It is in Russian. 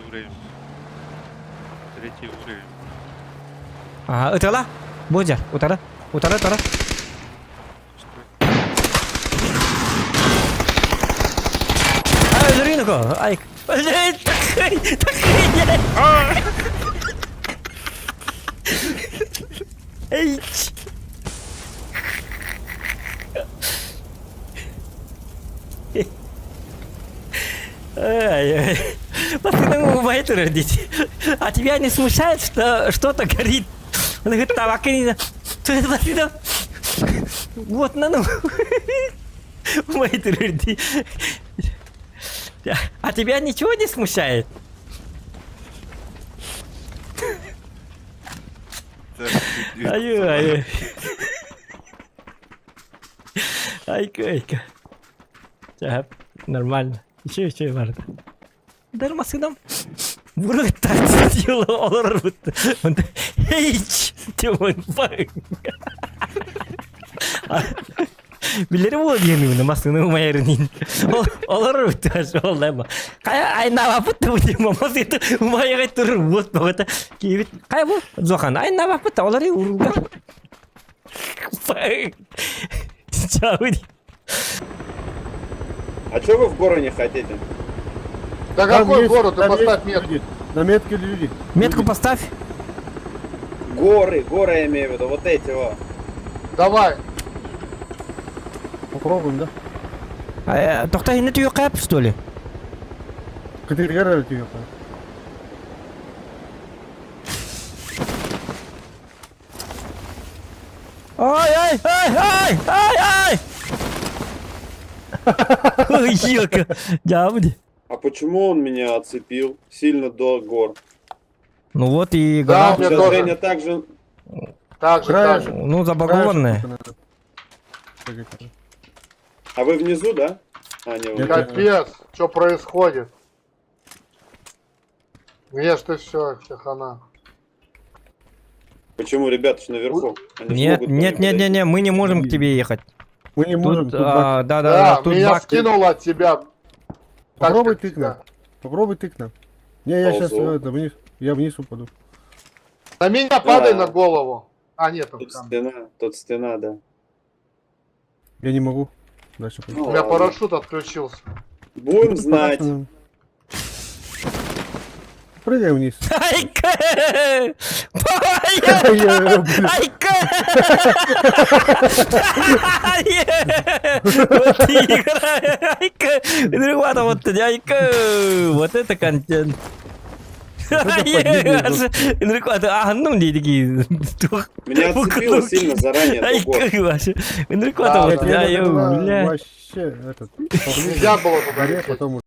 уровень. Третий уровень. Utara. Boja, utara. Utara. Что? Öldürün ko. Ay. Takay. Эй. Ай, пацаны умеют родить. А тебя не смущает, что что-то горит? Он говорит, табакерина. Вот на ну. Умеет родить. А тебя ничего не смущает? Ай. Айка. Так, нормально. Еще var da. Darmasından bunu tartışıyor olur bu. Hiç diyorum bak. Birileri bu diyemiyor masını umayarın. Olur bu taş oldu ama. Kaya ay ne yapıp da bu diyeyim ama itu umayarın turun bu da kibit. Kaya bu zokan ay ne yapıp da olur ya urga. Чао. А что вы в горы не хотите? Да Там какой есть- город? Ты там поставь есть метку. люди. На метке люди. Метку поставь. Горы я имею в виду, вот эти вот. Давай. Попробуем, да? Тоқта не түйе что ли? Категория тебе. Ай! Ой, елка. Да, будет. А почему он меня оцепил сильно до гор? Ну вот и Да, гора, мне Сейчас тоже. Женя также... Так же, так же. ну, забагованная. А вы внизу, да? А, не, вы... Нет. Капец, что происходит? Где ж ты все, хана? Почему ребята ж наверху? Они ж Нет, могут ко мне подойти. не, мы не можем к тебе ехать. Мы не можем. Тут, Тут бак. да, Да, тут меня бак. скинуло от тебя. Попробуй Тактика. тык нам. Попробуй тык нам. Не, я сейчас Ползу. вниз. Я вниз упаду. На меня падай Да. на голову. А, нет, там. Тут стена, да. Я не могу. Дальше пойти. Ну, У меня ладно. парашют отключился. Будем знать. Прыгай вниз. Айка! Я, блин. Айка! Вот и игра! Айка! Ребята, вот айка! Вот это контент. Ребята, ну не такие. Меня отцепило сильно заранее до гор. Айка ваша. Да, Ребята, вот да. я, Это было бля. вообще этот. Нельзя было туда Горе, лететь. потом